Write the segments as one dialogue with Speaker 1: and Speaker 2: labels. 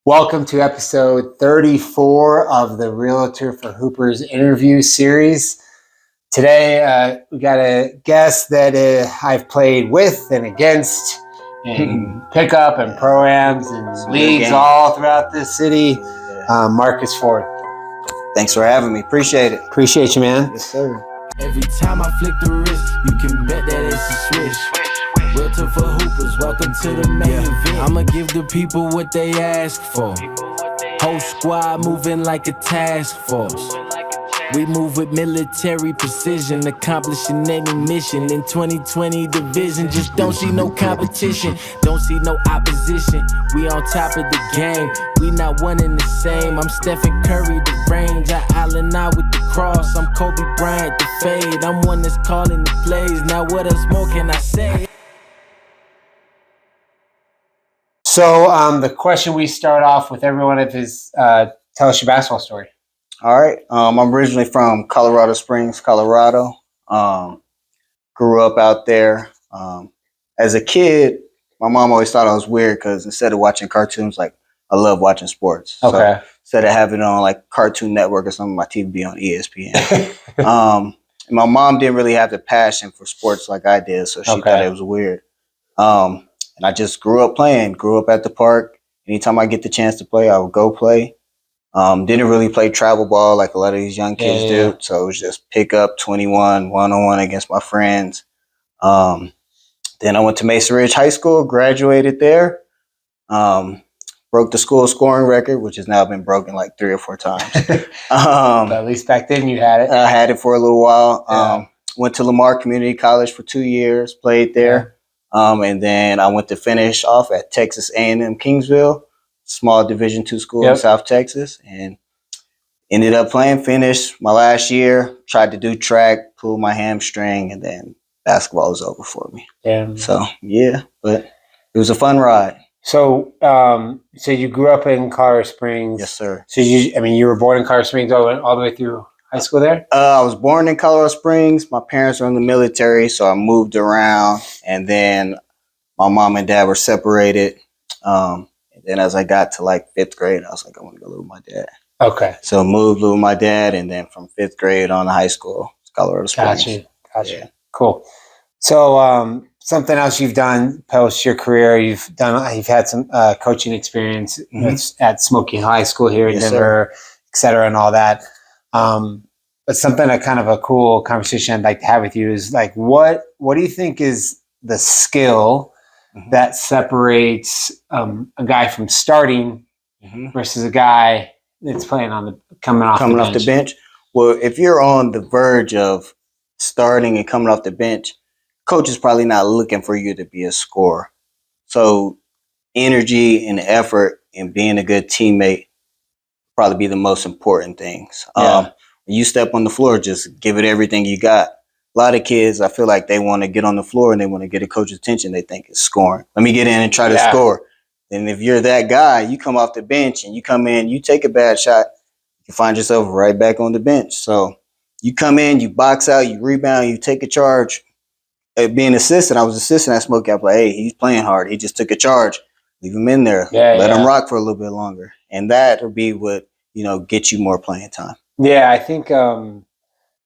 Speaker 1: Welcome to episode 34 of the Realtor for Hoopers interview series. Today, we got a guest that I've played with and against in pickup and pro-ams and leagues all throughout this city, Marcus Ford.
Speaker 2: Thanks for having me. Appreciate it.
Speaker 1: Appreciate you, man.
Speaker 2: Yes, sir.
Speaker 3: Every time I flick the wrist, you can bet that it's a switch. Realtor for Hoopers, welcome to the main event. I'ma give the people what they ask for. Whole squad moving like a task force. We move with military precision, accomplishing any mission. In 2020 division, just don't see no competition, don't see no opposition. We on top of the game, we not one and the same. I'm Stephen Curry, the range, I Allen out with the cross. I'm Kobe Bryant, the fade, I'm one that's calling the plays. Now what else more can I say?
Speaker 1: So the question we start off with every one of is, tell us your basketball story.
Speaker 2: All right. I'm originally from Colorado Springs, Colorado. Grew up out there. As a kid, my mom always thought I was weird because instead of watching cartoons, like I love watching sports.
Speaker 1: Okay.
Speaker 2: So instead of having it on like Cartoon Network or something, my TV would be on ESPN. And my mom didn't really have the passion for sports like I did, so she thought it was weird. And I just grew up playing. Grew up at the park. Anytime I get the chance to play, I would go play. Didn't really play travel ball like a lot of these young kids do. So it was just pick up 21, one-on-one against my friends. Then I went to Mesa Ridge High School, graduated there. Broke the school scoring record, which has now been broken like 3 or 4 times.
Speaker 1: But at least back then you had it.
Speaker 2: I had it for a little while. Went to Lamar Community College for 2 years, played there. And then I went to finish off at Texas A&M Kingsville, small Division II school in South Texas, and ended up playing, finished my last year, tried to do track, pulled my hamstring, and then basketball was over for me. So, yeah, but it was a fun ride.
Speaker 1: So, so you grew up in Colorado Springs.
Speaker 2: Yes, sir.
Speaker 1: So you were born in Colorado Springs all the way through high school there?
Speaker 2: I was born in Colorado Springs. My parents were in the military, so I moved around, and then my mom and dad were separated. And then as I got to like 5th grade, I was like, I want to go live with my dad. Okay. So moved with my dad, and then from 5th grade on to high school, Colorado Springs.
Speaker 1: Gotcha. Yeah. Cool. So something else you've done post your career, you've had some coaching experience at Smoky High School here in Denver, et cetera, and all that. But something kind of a cool conversation I'd like to have with you is like, what do you think is the skill that separates a guy from starting versus a guy that's playing coming off the bench?
Speaker 2: Well, if you're on the verge of starting and coming off the bench, coach is probably not looking for you to be a scorer. So energy and effort and being a good teammate probably be the most important things. When you step on the floor, just give it everything you got. A lot of kids, I feel like they want to get on the floor and they want to get a coach's attention. They think it's scoring. Let me get in and try to score. And if you're that guy, you come off the bench and you come in, you take a bad shot, you find yourself right back on the bench. So you come in, you box out, you rebound, you take a charge. Being assistant, I was assistant at Smokey. I was like, hey, he's playing hard. He just took a charge. Leave him in there. Let him rock for a little bit longer. And that will be what, get you more playing time.
Speaker 1: Yeah, I think I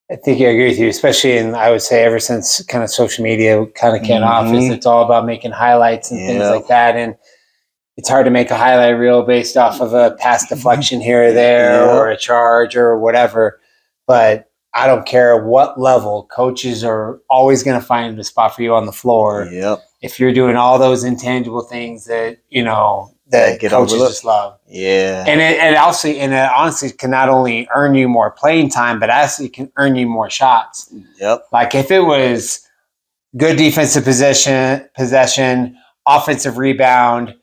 Speaker 1: agree with you, especially I would say ever since kind of social media kind of came off, it's all about making highlights and things like that. And it's hard to make a highlight reel based off of a pass deflection here or there or a charge or whatever. But I don't care what level, coaches are always going to find a spot for you on the floor. If you're doing all those intangible things that, that coaches just love. And it honestly can not only earn you more playing time, but actually can earn you more shots. Like if it was good defensive possession, offensive rebound,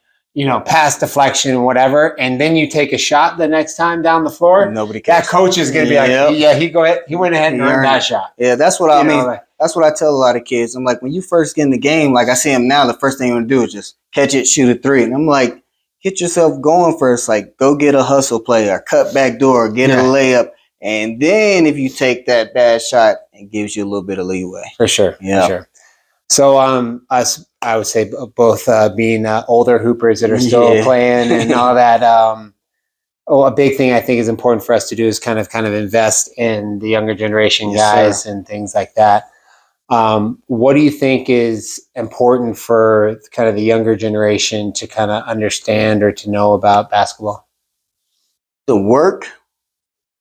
Speaker 1: pass deflection, whatever, and then you take a shot the next time down the floor, nobody cares. That coach is going to be like, he went ahead and earned that shot.
Speaker 2: Yeah, that's what I mean. That's what I tell a lot of kids. I'm like, when you first get in the game, like I see him now, the first thing you want to do is just catch it, shoot a 3. And I'm like, get yourself going first. Like, go get a hustle play or cut back door, get a layup. And then if you take that bad shot, it gives you a little bit of leeway.
Speaker 1: For sure. For sure. So, us, I would say both being older hoopers that are still playing and all that. A big thing I think is important for us to do is kind of invest in the younger generation guys and things like that. What do you think is important for kind of the younger generation to kind of understand or to know about basketball?
Speaker 2: The work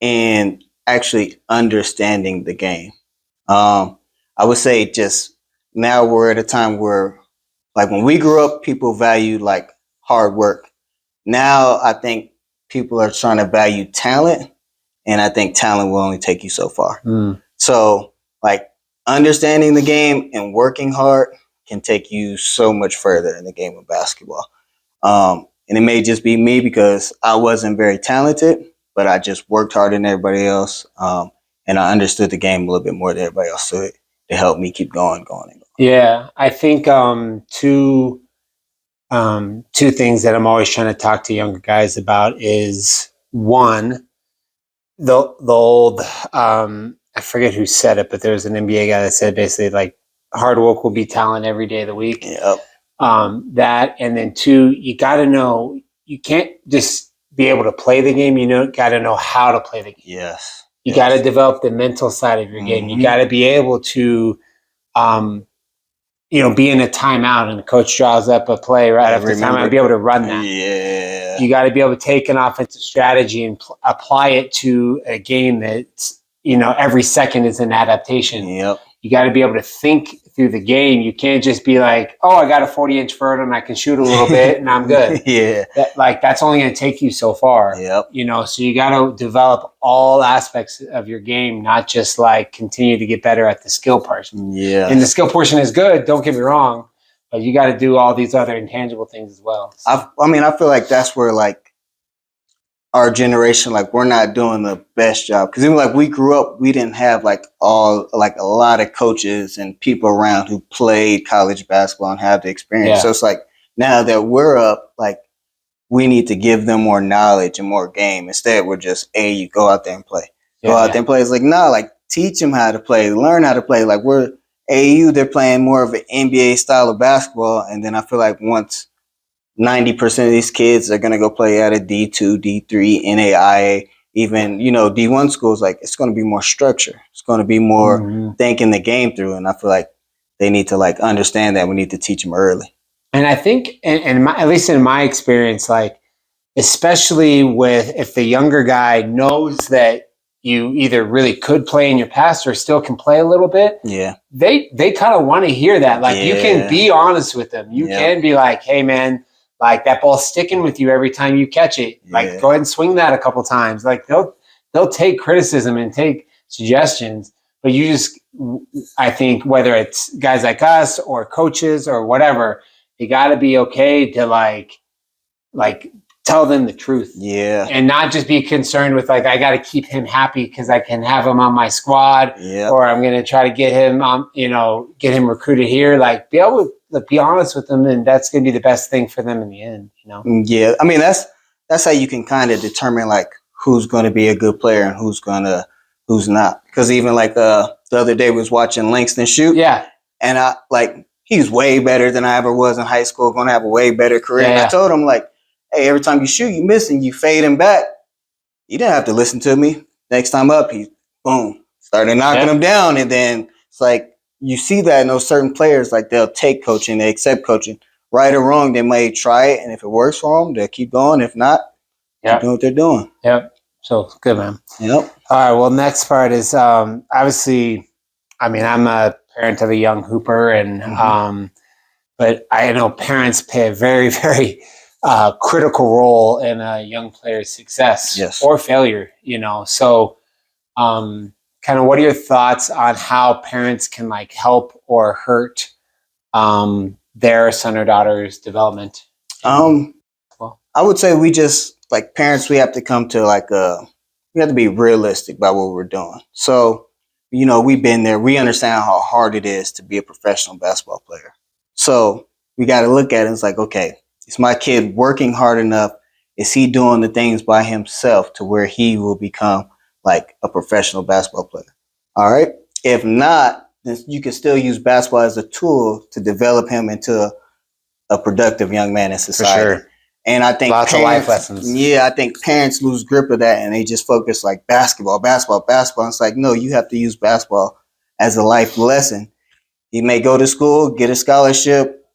Speaker 2: and actually understanding the game. I would say just now we're at a time where, like when we grew up, people valued like hard work. Now I think people are trying to value talent, and I think talent will only take you so far. So like understanding the game and working hard can take you so much further in the game of basketball. And it may just be me because I wasn't very talented, but I just worked harder than everybody else. And I understood the game a little bit more than everybody else. So it helped me keep going.
Speaker 1: Yeah, I think two things that I'm always trying to talk to younger guys about is one, the old I forget who said it, but there was an NBA guy that said basically like hard work will be talent every day of the week.
Speaker 2: Yep.
Speaker 1: That, and then two, you got to know, you can't just be able to play the game. Got to know how to play the game.
Speaker 2: Yes.
Speaker 1: You got to develop the mental side of your game. You got to be able to, be in a timeout and the coach draws up a play right after timeout and be able to run that.
Speaker 2: Yeah.
Speaker 1: You got to be able to take an offensive strategy and apply it to a game that's, every second is an adaptation.
Speaker 2: Yep.
Speaker 1: You got to be able to think through the game. You can't just be like, oh, I got a 40-inch vert and I can shoot a little bit and I'm good.
Speaker 2: Yeah.
Speaker 1: That's only going to take you so far.
Speaker 2: Yep.
Speaker 1: So you got to develop all aspects of your game, not just like continue to get better at the skill portion.
Speaker 2: Yeah.
Speaker 1: And the skill portion is good, don't get me wrong, but you got to do all these other intangible things as well. So.
Speaker 2: I feel like that's where like our generation, like we're not doing the best job. Cause even like we grew up, we didn't have like a lot of coaches and people around who played college basketball and have the experience.
Speaker 1: Yeah.
Speaker 2: So it's like now that we're up, like we need to give them more knowledge and more game. Instead, we're just, hey, you go out there and play. Go out there and play. It's like, no, like teach them how to play, learn how to play. Like we're AAU, they're playing more of an NBA style of basketball. And then I feel like once 90% of these kids are going to go play at a D2, D3, NAIA, even, D1 schools, like it's going to be more structure. It's going to be more thinking the game through. And I feel like they need to like understand that we need to teach them early.
Speaker 1: And I think, at least in my experience, like, especially if the younger guy knows that you either really could play in your past or still can play a little bit.
Speaker 2: Yeah.
Speaker 1: They kind of want to hear that. Like you can be honest with them. You can be like, hey man, like that ball's sticking with you every time you catch it. Like go ahead and swing that a couple times. Like they'll take criticism and take suggestions, but I think whether it's guys like us or coaches or whatever, you got to be okay to like tell them the truth.
Speaker 2: Yeah.
Speaker 1: And not just be concerned with like, I got to keep him happy because I can have him on my squad or I'm going to try to get him, get him recruited here. Like be able to be honest with them. And that's going to be the best thing for them in the end,
Speaker 2: Yeah. I mean, that's how you can kind of determine like who's going to be a good player and who's not. Because even like the other day was watching Langston shoot.
Speaker 1: Yeah.
Speaker 2: And he's way better than I ever was in high school, going to have a way better career. And I told him like, hey, every time you shoot, you miss and you fade him back. You didn't have to listen to me. Next time up, he, boom, started knocking him down. And then it's like, you see that in those certain players, like they'll take coaching, they accept coaching. Right or wrong, they may try it. And if it works for them, they'll keep going. If not, they're doing what they're doing.
Speaker 1: Yep. So good, man.
Speaker 2: Yep.
Speaker 1: All right. Well, next part is obviously, I'm a parent of a young hooper and, but I know parents play a very, very critical role in a young player's success or failure, So kind of what are your thoughts on how parents can like help or hurt their son or daughter's development?
Speaker 2: I would say we just, like parents, we have to come to we have to be realistic about what we're doing. So, we've been there. We understand how hard it is to be a professional basketball player. So we got to look at it. It's like, okay, is my kid working hard enough? Is he doing the things by himself to where he will become like a professional basketball player? All right. If not, then you can still use basketball as a tool to develop him into a productive young man in society.
Speaker 1: For sure.
Speaker 2: And I think
Speaker 1: lots of life lessons.
Speaker 2: Yeah, I think parents lose grip of that and they just focus like basketball. And it's like, no, you have to use basketball as a life lesson. He may go to school, get a scholarship,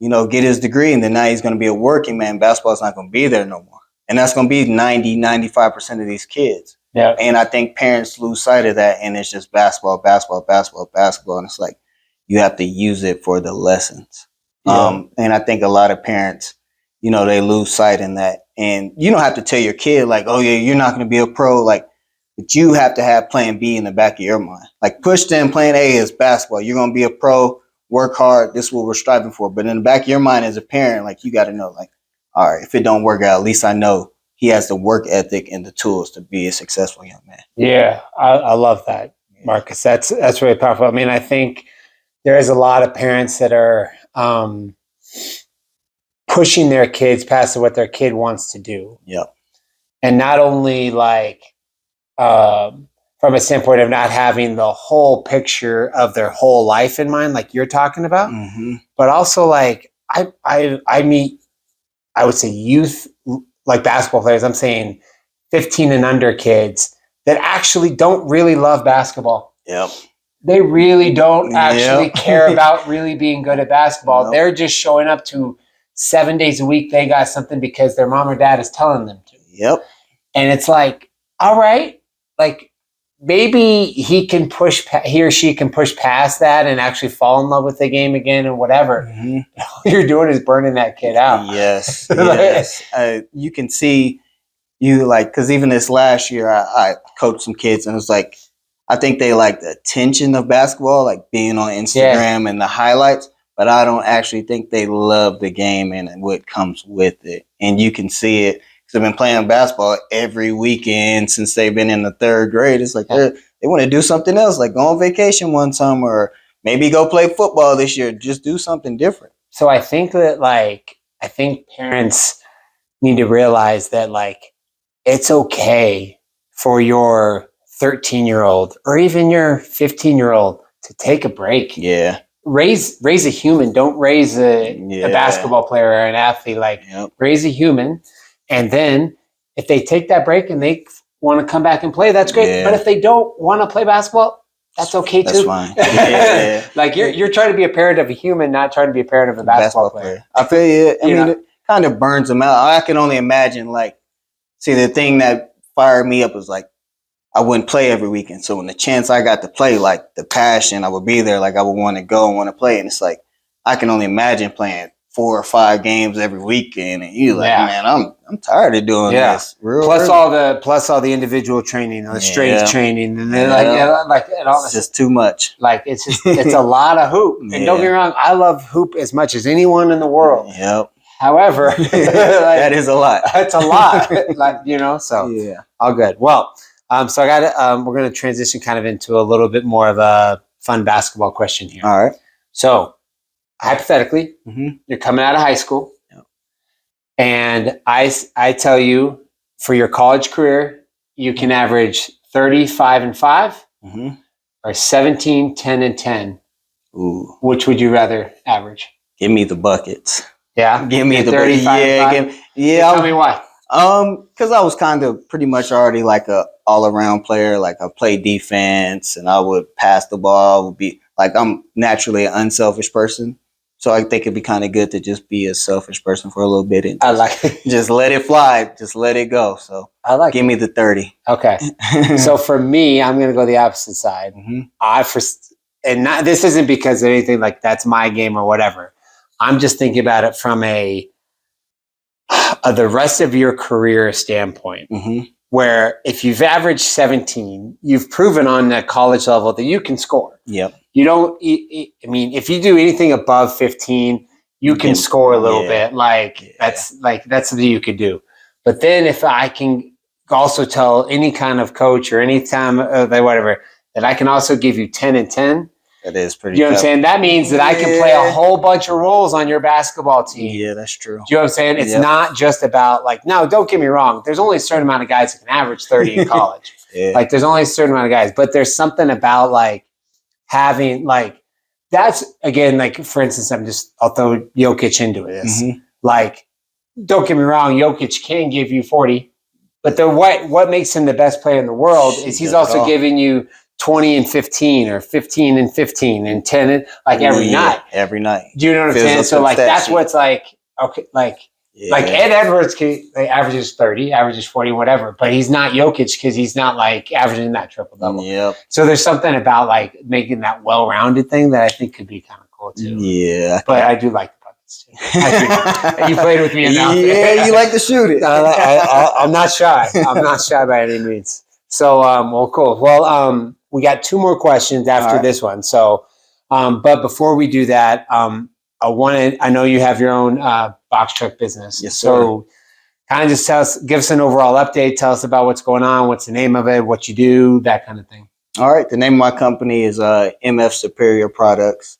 Speaker 2: get his degree, and then now he's going to be a working man. Basketball's not going to be there no more. And that's going to be 95% of these kids.
Speaker 1: Yeah.
Speaker 2: And I think parents lose sight of that, and it's just basketball. And it's like, you have to use it for the lessons.
Speaker 1: Yeah.
Speaker 2: And I think a lot of parents, they lose sight in that. And you don't have to tell your kid, like, oh, yeah, you're not going to be a pro. Like, but you have to have plan B in the back of your mind. Like, push them, plan A is basketball. You're going to be a pro, work hard. This is what we're striving for. But in the back of your mind as a parent, like, you got to know, like, all right, if it don't work out, at least I know he has the work ethic and the tools to be a successful young man.
Speaker 1: Yeah, I love that, Marcus. That's really powerful. I mean, I think there is a lot of parents that are pushing their kids past what their kid wants to do.
Speaker 2: Yep.
Speaker 1: And not only like from a standpoint of not having the whole picture of their whole life in mind, like you're talking about, but also like I meet, I would say youth, like basketball players, I'm saying 15 and under kids that actually don't really love basketball.
Speaker 2: Yep.
Speaker 1: They really don't actually care about really being good at basketball. Nope. They're just showing up to 7 days a week. They got something because their mom or dad is telling them to.
Speaker 2: Yep.
Speaker 1: And it's like, all right, like maybe he or she can push past that and actually fall in love with the game again and whatever. All you're doing is burning that kid out.
Speaker 2: Yes. Yes. You can see because even this last year, I coached some kids and it was like, I think they like the attention of basketball, like being on Instagram and the highlights, but I don't actually think they love the game and what comes with it. And you can see it. Because I've been playing basketball every weekend since they've been in the third grade. It's like they want to do something else, like go on vacation one summer or maybe go play football this year. Just do something different.
Speaker 1: So I think that I think parents need to realize that it's okay for your 13-year-old or even your 15-year-old to take a break.
Speaker 2: Yeah.
Speaker 1: Raise a human. Don't raise a basketball player or an athlete. Raise a human. And then if they take that break and they want to come back and play, that's great. Yeah. But if they don't want to play basketball, that's okay too.
Speaker 2: That's fine. Yeah.
Speaker 1: You're trying to be a parent of a human, not trying to be a parent of a basketball player.
Speaker 2: I feel you. I mean, it kind of burns them out. I can only imagine, the thing that fired me up was I wouldn't play every weekend. So when the chance I got to play, the passion, I would be there. I would want to go and want to play. And it's I can only imagine playing 4 or 5 games every weekend, and you're man, I'm tired of doing this.
Speaker 1: Plus all the individual training, the strength training, and then
Speaker 2: it's just too much.
Speaker 1: It's a lot of hoop. And don't get me wrong, I love hoop as much as anyone in the world.
Speaker 2: Yep.
Speaker 1: However,
Speaker 2: that is a lot.
Speaker 1: It's a lot, So all good. Well, so I got we're going to transition kind of into a little bit more of a fun basketball question here.
Speaker 2: All right.
Speaker 1: So. Hypothetically, you're coming out of high school, and I tell you, for your college career, you can average 35-5 or 17, 10, and 10.
Speaker 2: Ooh.
Speaker 1: Which would you rather average?
Speaker 2: Give me the buckets.
Speaker 1: Yeah?
Speaker 2: Give me the
Speaker 1: 35. Tell me why.
Speaker 2: Because I was kind of pretty much already a all-around player. I played defense, and I would pass the ball. Would be I'm naturally an unselfish person. So I think it'd be kind of good to just be a selfish person for a little bit and
Speaker 1: I like it.
Speaker 2: Just let it fly. Just let it go. So give me the 30.
Speaker 1: Okay. So for me, I'm going to go the opposite side. This isn't because of anything that's my game or whatever. I'm just thinking about it from the rest of your career standpoint. Where if you've averaged 17, you've proven on that college level that you can score.
Speaker 2: Yep.
Speaker 1: You don't, if you do anything above 15, you can score a little bit. That's something you could do. But then if I can also tell any kind of coach or any time, whatever, that I can also give you 10 and 10.
Speaker 2: That is pretty.
Speaker 1: You know what I'm saying? That means that I can play a whole bunch of roles on your basketball team.
Speaker 2: Yeah, that's true.
Speaker 1: Do you know what I'm saying? It's not just about no, don't get me wrong. There's only a certain amount of guys that can average 30 in college. There's only a certain amount of guys, but there's something about having like, that's again, like for instance, I'll throw Jokic into this. Like, don't get me wrong, Jokic can give you 40, but what makes him the best player in the world is he's also giving you 20 and 15 or 15 and 15 and 10 and like every night.
Speaker 2: Every night.
Speaker 1: Do you know what I'm saying? So like that's what's like, okay, like Ed Edwards averages 30, averages 40, whatever, but he's not Jokic because he's not like averaging that triple double.
Speaker 2: Yep.
Speaker 1: So there's something about like making that well-rounded thing that I think could be kind of cool too.
Speaker 2: Yeah.
Speaker 1: But I do like the buckets too. You played with me enough.
Speaker 2: Yeah, you like to shoot it.
Speaker 1: I'm not shy. I'm not shy by any means. So, well, cool. Well, we got 2 more questions after this one. So, but before we do that, I know you have your own box truck business.
Speaker 2: Yes,
Speaker 1: so kind of just give us an overall update. Tell us about what's going on, what's the name of it, what you do, that kind of thing.
Speaker 2: All right. The name of my company is MF Superior Products.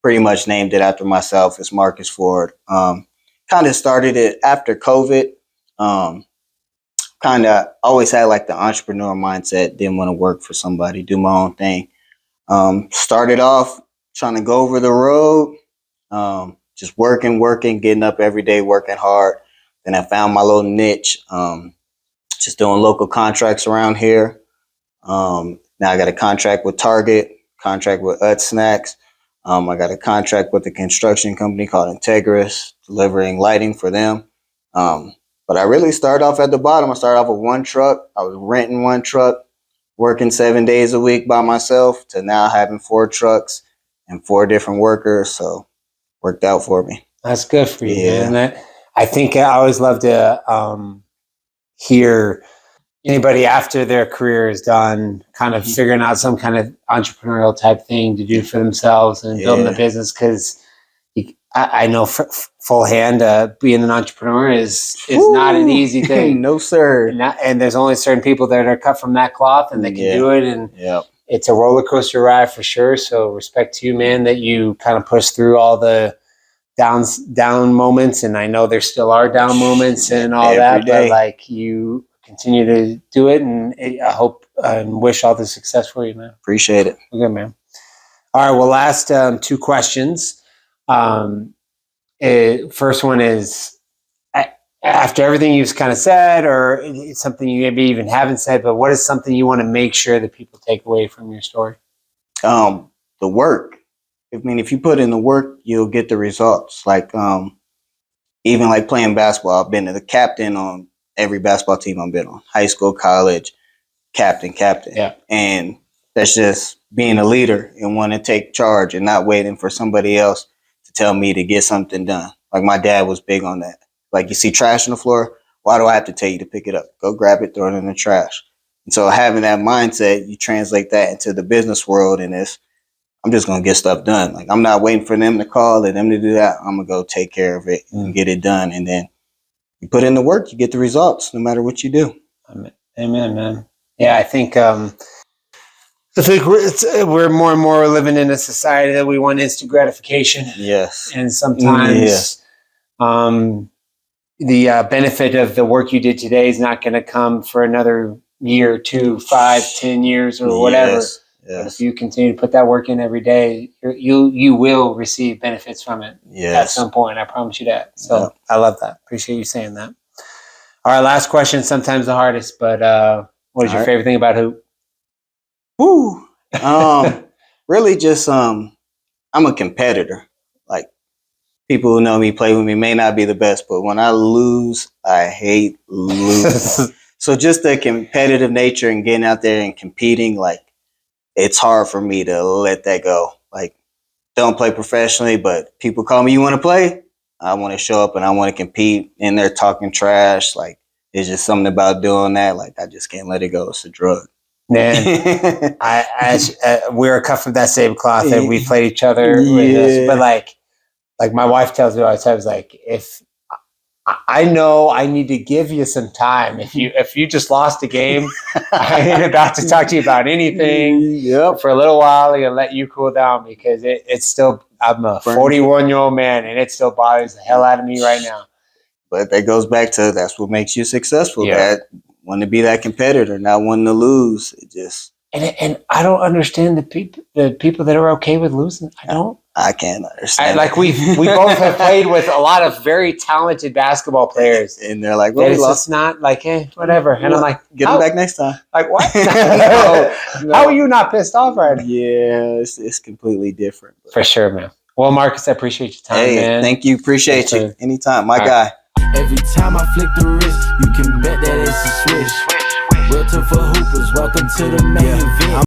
Speaker 2: Pretty much named it after myself. It's Marcus Ford. Kind of started it after COVID. Kind of always had like the entrepreneur mindset. Didn't want to work for somebody, do my own thing. Started off trying to go over the road. Just working, getting up every day, working hard. Then I found my little niche, just doing local contracts around here. Now I got a contract with Target, contract with Snacks. I got a contract with a construction company called Integris, delivering lighting for them. But I really started off at the bottom. I started off with 1 truck. I was renting 1 truck, working 7 days a week by myself, to now having 4 trucks and 4 different workers. So worked out for me.
Speaker 1: That's good for you, man. I think I always love to hear anybody after their career is done kind of figuring out some kind of entrepreneurial type thing to do for themselves and building a business, because I know full hand being an entrepreneur is not an easy thing.
Speaker 2: No, sir.
Speaker 1: And there's only certain people that are cut from that cloth and they can do it. And it's a roller coaster ride for sure. So respect to you, man, that you kind of push through all the down moments. And I know there still are down moments and all that, but like you continue to do it. And I hope and wish all the success for you, man.
Speaker 2: Appreciate it.
Speaker 1: Good, man. All right. Well, last 2 questions. First one is, after everything you've kind of said, or it's something you maybe even haven't said, but what is something you want to make sure that people take away from your story?
Speaker 2: The work. I mean, if you put in the work, you'll get the results. Like, even like playing basketball, I've been the captain on every basketball team I've been on, high school, college, captain. Yeah. And that's just being a leader and wanting to take charge and not waiting for somebody else to tell me to get something done. Like my dad was big on that. Like, you see trash on the floor, why do I have to tell you to pick it up? Go grab it, throw it in the trash. And so having that mindset, you translate that into the business world, and I'm just going to get stuff done. Like, I'm not waiting for them to call or them to do that. I'm going to go take care of it and get it done. And then you put in the work, you get the results no matter what you do.
Speaker 1: Amen, man. Yeah, I think we're more and more living in a society that we want instant gratification.
Speaker 2: Yes.
Speaker 1: And sometimes the benefit of the work you did today is not going to come for another year, 2, 5, 10 years or whatever.
Speaker 2: Yes.
Speaker 1: But if you continue to put that work in every day, you will receive benefits from it at some point. I promise you that. So I love that. Appreciate you saying that. All right, last question. Sometimes the hardest, but what is your favorite thing about hoop?
Speaker 2: Woo. Really just I'm a competitor. Like, people who know me, play with me, may not be the best, but when I lose, I hate losing. So just the competitive nature and getting out there and competing, like, it's hard for me to let that go. Like, don't play professionally, but people call me, you want to play? I want to show up and I want to compete, and they're talking trash. Like, it's just something about doing that. Like, I just can't let it go. It's a drug.
Speaker 1: Man, we're cut from that same cloth, and we played each other with this. But like my wife tells me all the time, is like, if I know I need to give you some time. If you just lost a game, I ain't about to talk to you about anything for a little while and let you cool down, because it's still, I'm a 41-year-old man and it still bothers the hell out of me right now.
Speaker 2: But that goes back to, that's what makes you successful. That wanting to be that competitor, not wanting to lose.
Speaker 1: And I don't understand the people that are okay with losing. I don't.
Speaker 2: I can't understand.
Speaker 1: We both have played with a lot of very talented basketball players,
Speaker 2: and they're like, "Well,
Speaker 1: it's just not like, whatever." And I'm like,
Speaker 2: "Get them back next time."
Speaker 1: Like, what?
Speaker 2: No.
Speaker 1: How are you not pissed off right now?
Speaker 2: Yeah, it's completely different.
Speaker 1: For sure, man. Well, Marcus, I appreciate your time, man.
Speaker 2: Thank you. Appreciate you. Anytime, my guy.
Speaker 3: Every time I flick the wrist, you can bet that it's a swish. Realtor for hoopers, welcome to the main event.